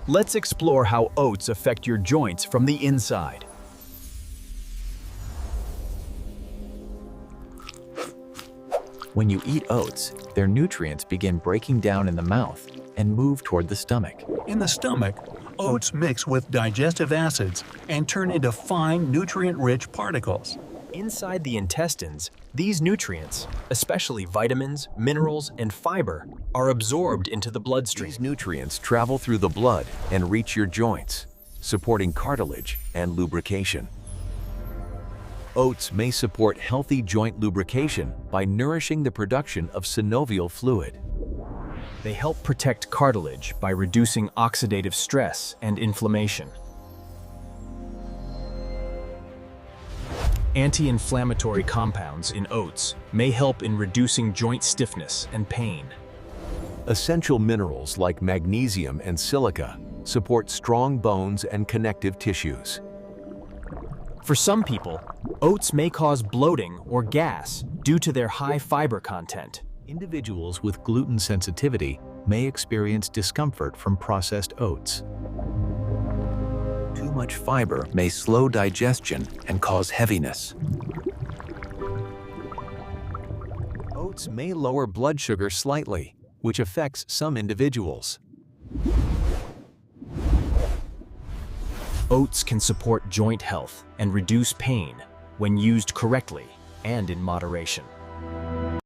Let's explore how oats affect your joints from the inside. When you eat oats, their nutrients begin breaking down in the mouth and move toward the stomach. In the stomach, oats mix with digestive acids and turn into fine, nutrient-rich particles. Inside the intestines, these nutrients, especially vitamins, minerals, and fiber, are absorbed into the bloodstream. These nutrients travel through the blood and reach your joints, supporting cartilage and lubrication. Oats may support healthy joint lubrication by nourishing the production of synovial fluid. They help protect cartilage by reducing oxidative stress and inflammation. Anti-inflammatory compounds in oats may help in reducing joint stiffness and pain. Essential minerals like magnesium and silica support strong bones and connective tissues. For some people, oats may cause bloating or gas due to their high fiber content. Individuals with gluten sensitivity may experience discomfort from processed oats. Too much fiber may slow digestion and cause heaviness. Oats may lower blood sugar slightly, which affects some individuals. Oats can support joint health and reduce pain when used correctly and in moderation.